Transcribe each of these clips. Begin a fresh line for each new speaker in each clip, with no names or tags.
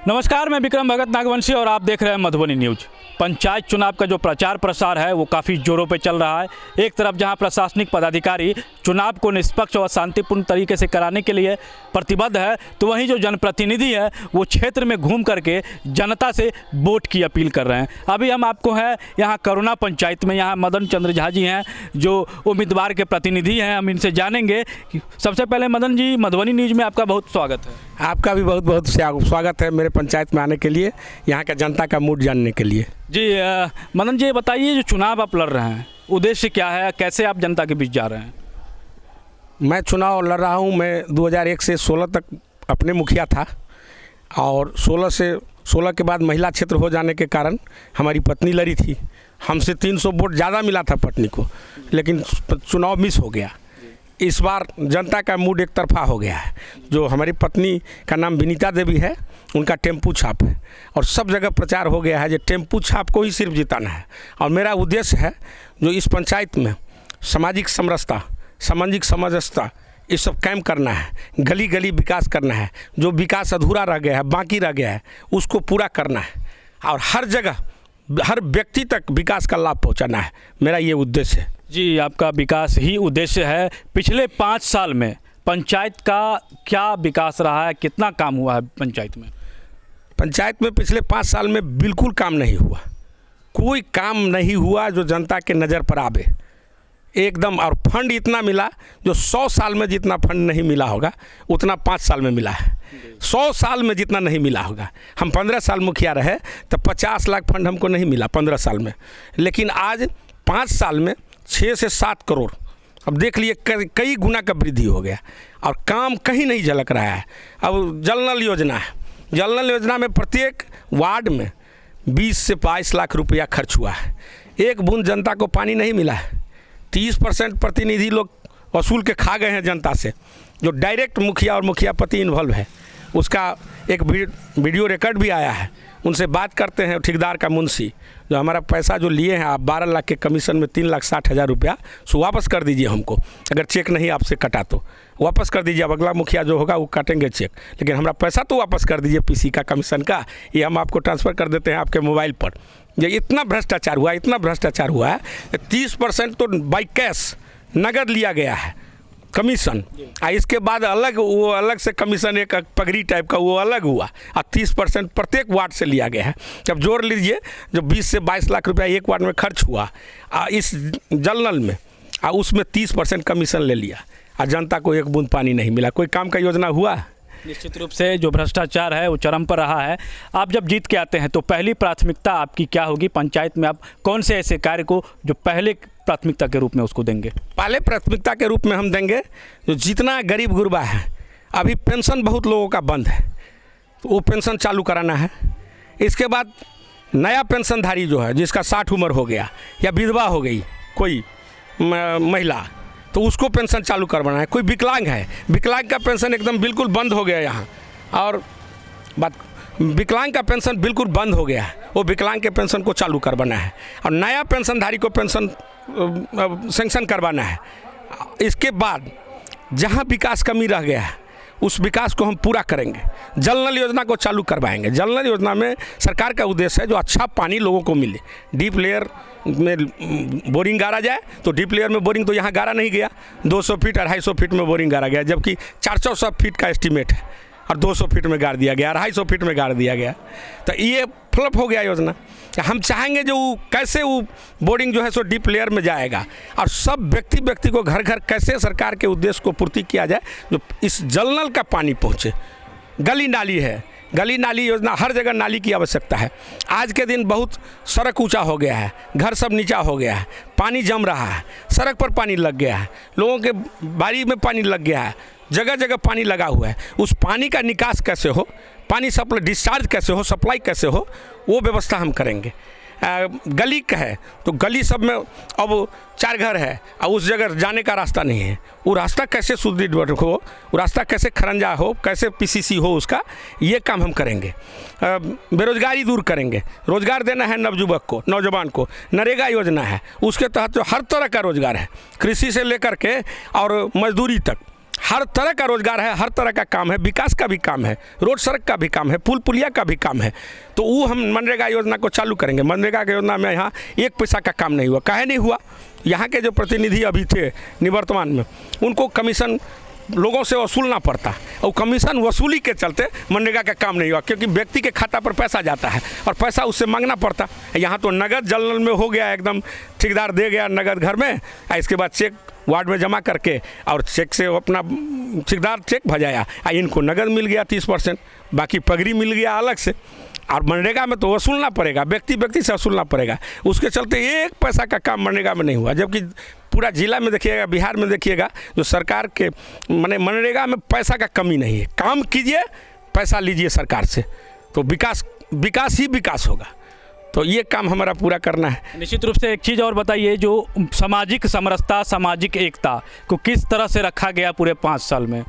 नमस्कार, मैं विक्रम भगत नागवंशी और आप देख रहे हैं मधुबनी न्यूज। पंचायत चुनाव का जो प्रचार प्रसार है वो काफ़ी जोरों पे चल रहा है। एक तरफ जहां प्रशासनिक पदाधिकारी चुनाव को निष्पक्ष और शांतिपूर्ण तरीके से कराने के लिए प्रतिबद्ध है, तो वहीं जो जनप्रतिनिधि है वो क्षेत्र में घूम करके जनता से वोट की अपील कर रहे हैं। अभी हम आपको हैं यहाँ करुणा पंचायत में, यहाँ मदन चंद्र झा जी हैं जो उम्मीदवार के प्रतिनिधि हैं। हम इनसे जानेंगे। सबसे पहले मदन जी, मधुबनी न्यूज में आपका बहुत स्वागत है।
आपका भी बहुत बहुत स्वागत है मेरे पंचायत में आने के लिए, यहाँ का जनता का मूड जानने के लिए।
जी मदन जी, बताइए जो चुनाव आप लड़ रहे हैं उद्देश्य क्या है, कैसे आप जनता के बीच जा रहे हैं?
मैं चुनाव लड़ रहा हूँ। मैं 2001 से 16 तक अपने मुखिया था और 16 के बाद महिला क्षेत्र हो जाने के कारण हमारी पत्नी लड़ी थी। हमसे 300 वोट ज़्यादा मिला था पत्नी को, लेकिन चुनाव मिस हो गया। इस बार जनता का मूड एक तरफा हो गया है। जो हमारी पत्नी का नाम विनीता देवी है, उनका टेम्पू छाप है और सब जगह प्रचार हो गया है जो टेम्पू छाप को ही सिर्फ जिताना है। और मेरा उद्देश्य है जो इस पंचायत में सामाजिक समरसता, सामाजिक समंजसता, ये सब कायम करना है। गली गली विकास करना है। जो विकास अधूरा रह गया है, बाकी रह गया है, उसको पूरा करना है और हर जगह हर व्यक्ति तक विकास का लाभ पहुँचाना है। मेरा ये उद्देश्य है।
जी, आपका विकास ही उद्देश्य है। पिछले 5 साल में पंचायत का क्या विकास रहा है, कितना काम हुआ है पंचायत में?
पंचायत में पिछले 5 साल में बिल्कुल काम नहीं हुआ। कोई काम नहीं हुआ जो जनता के नज़र पर आवे एकदम। और फंड इतना मिला जो 100 साल में जितना फंड नहीं मिला होगा उतना 5 साल में मिला है। 100 साल में जितना नहीं मिला होगा। हम 15 साल मुखिया रहे तो 50 लाख फंड हमको नहीं मिला 15 साल में, लेकिन आज 5 साल में 6 से 7 करोड़, अब देख लिए कई गुना का वृद्धि हो गया और काम कहीं नहीं झलक रहा है। अब जल नल योजना है। जल नल योजना में प्रत्येक वार्ड में 20 से 22 लाख रुपया खर्च हुआ है। एक बूंद जनता को पानी नहीं मिला है। 30% प्रतिनिधि लोग वसूल के खा गए हैं जनता से। जो डायरेक्ट मुखिया और मुखियापति इन्वॉल्व है उसका एक वीडियो रिकॉर्ड भी आया है। उनसे बात करते हैं ठेकेदार का मुंशी, जो हमारा पैसा जो लिए हैं आप 12 लाख के कमीशन में 3,60,000 रुपया, सो वापस कर दीजिए हमको। अगर चेक नहीं आपसे कटा तो वापस कर दीजिए। अब अगला मुखिया जो होगा वो काटेंगे चेक, लेकिन हमारा पैसा तो वापस कर दीजिए पीसी का कमीशन का। ये हम आपको ट्रांसफ़र कर देते हैं आपके मोबाइल पर। ये इतना भ्रष्टाचार हुआ, इतना भ्रष्टाचार हुआ है। 30% तो बाई कैश नगद लिया गया है कमीशन। इसके बाद अलग से कमीशन एक पगड़ी टाइप का वो अलग हुआ और 30% प्रत्येक वार्ड से लिया गया है। जब जोड़ लीजिए जो 20 से 22 लाख रुपया एक वार्ड में खर्च हुआ इस जल नल में, उसमें 30% कमीशन ले लिया और जनता को एक बूंद पानी नहीं मिला। कोई काम का योजना हुआ?
निश्चित रूप से जो भ्रष्टाचार है वो चरम पर रहा है। आप जब जीत के आते हैं तो पहली प्राथमिकता आपकी क्या होगी? पंचायत में आप कौन से ऐसे कार्य को जो पहले प्राथमिकता के रूप में उसको देंगे?
पहले प्राथमिकता के रूप में हम देंगे जो जितना गरीब गुरबा है, अभी पेंशन बहुत लोगों का बंद है, तो वो पेंशन चालू कराना है। इसके बाद नया पेंशनधारी जो है जिसका 60 उम्र हो गया या विधवा हो गई कोई महिला, तो उसको पेंशन चालू करवाना है। कोई विकलांग है, विकलांग का पेंशन एकदम बिल्कुल बंद हो गया यहाँ, और बात विकलांग का पेंशन बिल्कुल बंद हो गया है, वो विकलांग के पेंशन को चालू करवाना है और नया पेंशनधारी को पेंशन सेंक्शन करवाना है। इसके बाद जहाँ विकास कमी रह गया है उस विकास को हम पूरा करेंगे। जल नल योजना को चालू करवाएंगे। जल नल योजना में सरकार का उद्देश्य है जो अच्छा पानी लोगों को मिले। डीप लेयर में बोरिंग गाड़ा जाए, तो डीप लेयर में बोरिंग तो यहाँ गाड़ा नहीं गया। 200 फीट 250 फीट में बोरिंग गाड़ा गया, जबकि 400 फीट का एस्टीमेट है और 200 फीट में गाड़ दिया गया, 250 फीट में गाड़ दिया गया। तो ये फ्लॉप हो गया योजना। हम चाहेंगे जो कैसे वो बोरिंग जो है सो डीप लेयर में जाएगा और सब व्यक्ति को घर घर कैसे सरकार के उद्देश्य को पूर्ति किया जाए जो इस जल नल का पानी पहुँचे। गली नाली है, गली नाली योजना, हर जगह नाली की आवश्यकता है। आज के दिन बहुत सड़क ऊंचा हो गया है, घर सब नीचा हो गया है, पानी जम रहा है, सड़क पर पानी लग गया है, लोगों के बाड़ी में पानी लग गया है, जगह जगह पानी लगा हुआ है। उस पानी का निकास कैसे हो, पानी सप्लाई डिस्चार्ज कैसे हो, सप्लाई कैसे हो, वो व्यवस्था हम करेंगे। गली का है तो गली सब में अब 4 घर है और उस जगह जाने का रास्ता नहीं है, वो रास्ता कैसे सुदृढ़ हो, वो रास्ता कैसे खरंजा हो, कैसे पीसीसी हो, उसका ये काम हम करेंगे। बेरोजगारी दूर करेंगे, रोजगार देना है नवजुवक को, नौजवान को। नरेगा योजना है, उसके तहत जो हर तरह का रोजगार है, कृषि से लेकर के और मजदूरी तक हर तरह का रोजगार है, हर तरह का काम है, विकास का भी काम है, रोड सड़क का भी काम है, पुल पुलिया का भी काम है। तो वो हम मनरेगा योजना को चालू करेंगे। मनरेगा की योजना में यहाँ 1 पैसा का काम नहीं हुआ। काहे नहीं हुआ? यहाँ के जो प्रतिनिधि अभी थे निवर्तमान में, उनको कमीशन लोगों से वसूलना पड़ता, और कमीशन वसूली के चलते मनरेगा का काम नहीं हुआ, क्योंकि व्यक्ति के खाता पर पैसा जाता है और पैसा उससे मांगना पड़ता। यहाँ तो नगद जलनल में हो गया, एकदम ठेकेदार दे गया नगद घर में, और इसके बाद चेक वार्ड में जमा करके और चेक से अपना ठेकेदार चेक भजाया, इनको नगद मिल गया 30%, बाकी पगड़ी मिल गया अलग से। और मनरेगा में तो वसूलना पड़ेगा, व्यक्ति से वसूलना पड़ेगा। उसके चलते 1 पैसा का काम मनरेगा में नहीं हुआ। जबकि पूरा जिला में देखिएगा, बिहार में देखिएगा, जो सरकार के माने मनरेगा में पैसा का कमी नहीं है। काम कीजिए, पैसा लीजिए सरकार से, तो विकास ही विकास होगा। तो ये काम हमारा पूरा करना है।
निश्चित रूप से एक चीज़ और बताइए, जो सामाजिक समरसता, सामाजिक एकता को किस तरह से रखा गया पूरे 5 साल में?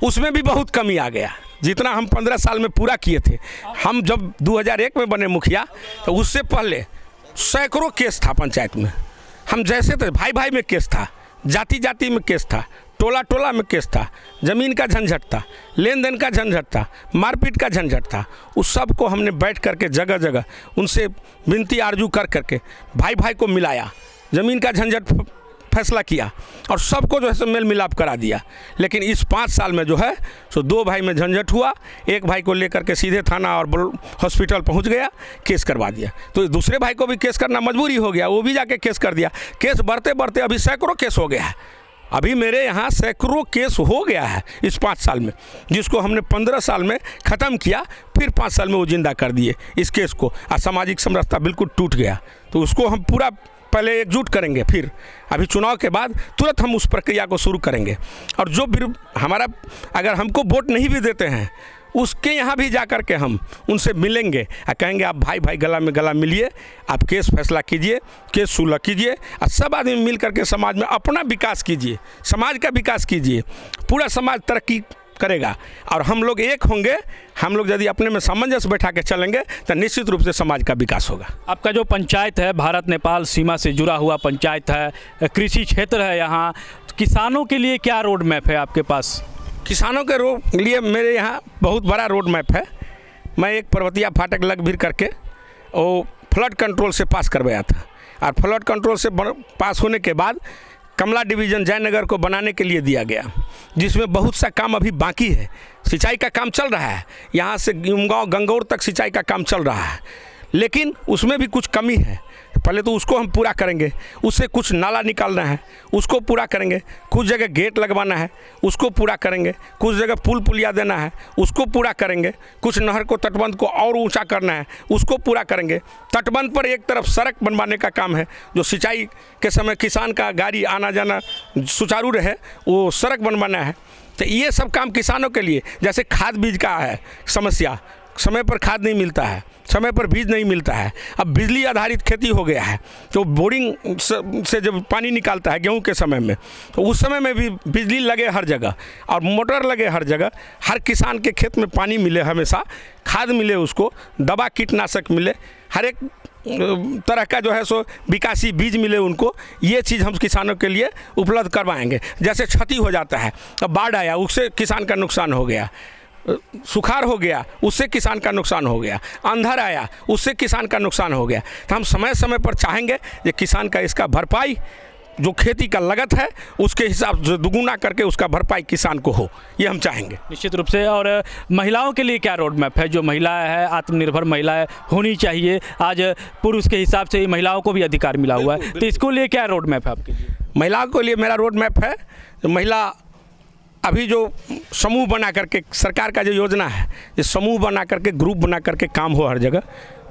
उसमें भी बहुत कमी आ गया। जितना हम 15 साल में पूरा किए थे, हम जब 2001 में बने मुखिया, तो उससे पहले सैकड़ों केस था पंचायत में। हम जैसे थे, भाई भाई में केस था, जाति जाति में केस था, टोला टोला में केस था, ज़मीन का झंझट था, लेन देन का झंझट था, मारपीट का झंझट था। उस सब को हमने बैठ करके जगह जगह उनसे विनती आरजू कर करके भाई भाई को मिलाया, ज़मीन का झंझट फैसला किया और सबको जो है सो मेल मिलाप करा दिया। लेकिन इस 5 साल में जो है सो 2 भाई में झंझट हुआ, एक भाई को लेकर के सीधे थाना और हॉस्पिटल पहुंच गया, केस करवा दिया। तो दूसरे भाई को भी केस करना मजबूरी हो गया, वो भी जाके केस कर दिया। केस बढ़ते बढ़ते अभी सैकड़ों केस हो गया है। अभी मेरे यहाँ सैकड़ों केस हो गया है इस 5 साल में, जिसको हमने 15 साल में ख़त्म किया, फिर 5 साल में वो जिंदा कर दिए इस केस को। और सामाजिक समरसता बिल्कुल टूट गया। तो उसको हम पूरा पहले एकजुट करेंगे, फिर अभी चुनाव के बाद तुरंत हम उस प्रक्रिया को शुरू करेंगे। और जो भी हमारा, अगर हमको वोट नहीं भी देते हैं, उसके यहाँ भी जा कर के हम उनसे मिलेंगे और कहेंगे आप भाई भाई गला में गला मिलिए, आप केस फैसला कीजिए, केस सुलह कीजिए, और सब आदमी मिल करके समाज में अपना विकास कीजिए, समाज का विकास कीजिए। पूरा समाज तरक्की करेगा और हम लोग एक होंगे। हम लोग यदि अपने में सामंजस्य बैठा के चलेंगे तो निश्चित रूप से समाज का विकास होगा।
आपका जो पंचायत है, भारत नेपाल सीमा से जुड़ा हुआ पंचायत है, कृषि क्षेत्र है यहाँ, किसानों के लिए क्या रोड मैप है आपके पास?
किसानों के लिए मेरे यहाँ बहुत बड़ा रोड मैप है। मैं एक पर्वतिया फाटक लगभीर करके वो फ्लड कंट्रोल से पास करवाया था, और फ्लड कंट्रोल से पास होने के बाद कमला डिवीज़न जयनगर को बनाने के लिए दिया गया, जिसमें बहुत सा काम अभी बाकी है। सिंचाई का काम चल रहा है, यहाँ से गाँव गंगौर तक सिंचाई का काम चल रहा है, लेकिन उसमें भी कुछ कमी है। पहले तो उसको हम पूरा करेंगे, उससे कुछ नाला निकालना है, उसको पूरा करेंगे। कुछ जगह गेट लगवाना है, उसको पूरा करेंगे। कुछ जगह पुल पुलिया देना है, उसको पूरा करेंगे। कुछ नहर को, तटबंध को और ऊंचा करना है, उसको पूरा करेंगे। तटबंध पर एक तरफ सड़क बनवाने का काम है, जो सिंचाई के समय किसान का गाड़ी आना जाना सुचारू रहे, वो सड़क बनवाना है। तो ये सब काम किसानों के लिए, जैसे खाद बीज का है समस्या, समय पर खाद नहीं मिलता है, समय पर बीज नहीं मिलता है। अब बिजली आधारित खेती हो गया है, तो बोरिंग से जब पानी निकालता है गेहूं के समय में, तो उस समय में भी बिजली लगे हर जगह और मोटर लगे हर जगह। हर किसान के खेत में पानी मिले, हमेशा खाद मिले, उसको दवा कीटनाशक मिले, हर एक तरह का जो है सो विकासी बीज मिले उनको। ये चीज़ हम किसानों के लिए उपलब्ध करवाएंगे। जैसे क्षति हो जाता है, अब बाढ़ आया, उससे किसान का नुकसान हो गया, सुखाड़ हो गया, उससे किसान का नुकसान हो गया, अंधर आया, उससे किसान का नुकसान हो गया। तो हम समय समय पर चाहेंगे कि किसान का इसका भरपाई, जो खेती का लागत है उसके हिसाब से दुगुना करके उसका भरपाई किसान को हो, ये हम चाहेंगे
निश्चित रूप से। और महिलाओं के लिए क्या रोड मैप है? जो महिलाएं हैं, आत्मनिर्भर महिलाएं होनी चाहिए। आज पुरुष के हिसाब से ही महिलाओं को भी अधिकार मिला हुआ है, तो इसको लिए क्या रोड मैप है आपके लिए?
महिलाओं के लिए मेरा रोड मैप है, महिला अभी जो समूह बना करके, सरकार का जो योजना है, ये समूह बना करके, ग्रुप बना करके काम हो हर जगह,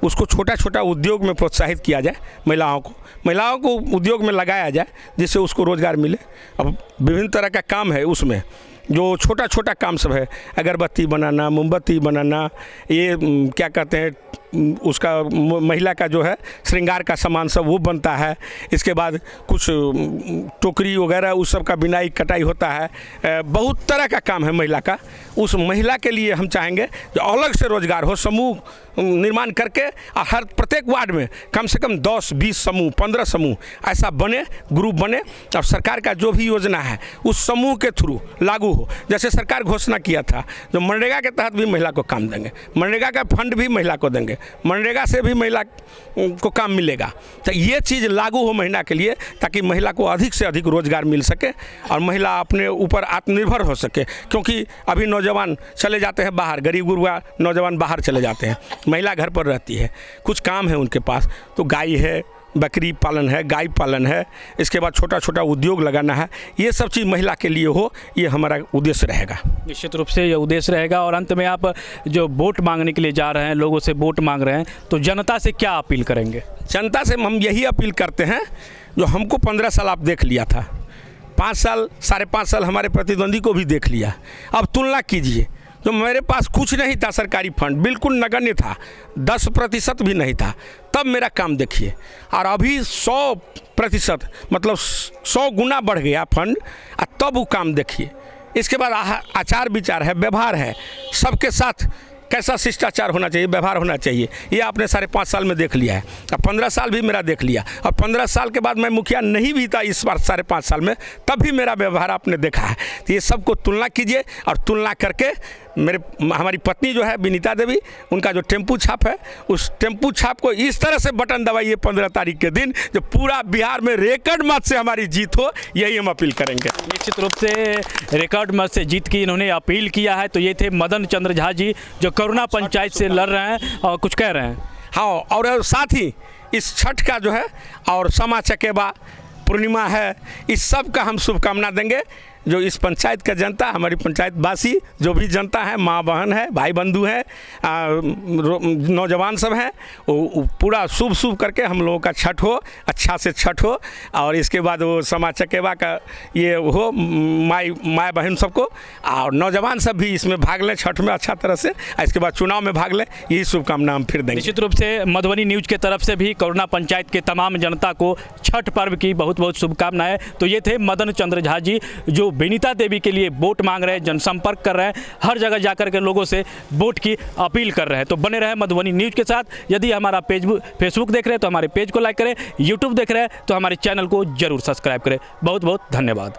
उसको छोटा छोटा उद्योग में प्रोत्साहित किया जाए। महिलाओं को उद्योग में लगाया जाए, जिससे उसको रोज़गार मिले। अब विभिन्न तरह का काम है उसमें, जो छोटा छोटा काम सब है, अगरबत्ती बनाना, मोमबत्ती बनाना, ये क्या कहते हैं उसका महिला का जो है श्रृंगार का सामान सब वो बनता है। इसके बाद कुछ टोकरी वगैरह उस सब का बिनाई कटाई होता है। बहुत तरह का काम है महिला का। उस महिला के लिए हम चाहेंगे जो अलग से रोजगार हो, समूह निर्माण करके हर प्रत्येक वार्ड में कम से कम 10, 20 समूह, 15 समूह ऐसा बने, ग्रुप बने और सरकार का जो भी योजना है उस समूह के थ्रू लागू हो। जैसे सरकार घोषणा किया था जो मनरेगा के तहत भी महिला को काम देंगे, मनरेगा का फंड भी महिला को देंगे, मनरेगा से भी महिला को काम मिलेगा। तो ये चीज़ लागू हो महिला के लिए, ताकि महिला को अधिक से अधिक रोजगार मिल सके और महिला अपने ऊपर आत्मनिर्भर हो सके। क्योंकि अभी नौजवान चले जाते हैं बाहर, गरीब गुरबा नौजवान बाहर चले जाते हैं, महिला घर पर रहती है, कुछ काम है उनके पास, तो गाय है, बकरी पालन है, गाय पालन है, इसके बाद छोटा छोटा उद्योग लगाना है। ये सब चीज़ महिला के लिए हो, ये हमारा उद्देश्य रहेगा।
निश्चित रूप से ये उद्देश्य रहेगा। और अंत में आप जो वोट मांगने के लिए जा रहे हैं, लोगों से वोट मांग रहे हैं, तो जनता से क्या अपील करेंगे?
जनता से हम यही अपील करते हैं, जो हमको 15 साल आप देख लिया था, 5 साल, 5.5 साल हमारे प्रतिद्वंदी को भी देख लिया। अब तुलना कीजिए, जो मेरे पास कुछ नहीं था, सरकारी फंड बिल्कुल नगण्य था, 10% भी नहीं था, तब मेरा काम देखिए। और अभी 100% मतलब 100 गुना बढ़ गया फंड, और तब वो काम देखिए। इसके बाद आचार विचार है, व्यवहार है, सबके साथ कैसा शिष्टाचार होना चाहिए, व्यवहार होना चाहिए, ये आपने 5.5 साल में देख लिया है। अब 15 साल भी मेरा देख लिया, और 15 साल के बाद मैं मुखिया नहीं भी था इस बार 5.5 साल में, तब भी मेरा व्यवहार आपने देखा है। तो ये सबको तुलना कीजिए, और तुलना करके हमारी पत्नी जो है विनीता देवी, उनका जो टेम्पू छाप है, उस टेम्पू छाप को इस तरह से बटन दबाइए 15 तारीख के दिन, जो पूरा बिहार में रिकॉर्ड मत से हमारी जीत हो, यही हम अपील करेंगे।
निश्चित रूप से रिकॉर्ड मत से जीत की इन्होंने अपील किया है। तो ये थे मदन चंद्र झा जी, जो करुणा पंचायत से लड़ रहे हैं और कुछ कह रहे हैं।
हाँ, और साथ ही इस छठ का जो है और समा चकेबा पूर्णिमा है, इस सब का हम शुभकामना देंगे। जो इस पंचायत का जनता, हमारी पंचायत वासी जो भी जनता है, माँ बहन है, भाई बंधु है, नौजवान सब हैं, वो पूरा शुभ करके हम लोगों का छठ हो, अच्छा से छठ हो। और इसके बाद वो समा चकेबा का ये हो, माँ बहन सबको, और नौजवान सब भी इसमें भाग लें छठ में अच्छा तरह से, इसके बाद चुनाव में भाग लें। यही शुभकामना हम फिर देंगे।
निश्चित रूप से मधुबनी न्यूज़ के तरफ से भी करुणा पंचायत के तमाम जनता को छठ पर्व की बहुत बहुत शुभकामनाएं। तो ये थे मदन चंद्र झा जी, जो विनीता देवी के लिए वोट मांग रहे हैं, जनसंपर्क कर रहे हैं, हर जगह जाकर के लोगों से वोट की अपील कर रहे हैं। तो बने रहे मधुबनी न्यूज़ के साथ। यदि हमारा फेसबुक देख रहे हैं तो हमारे पेज को लाइक करें, यूट्यूब देख रहे हैं तो हमारे चैनल को जरूर सब्सक्राइब करें। बहुत बहुत धन्यवाद।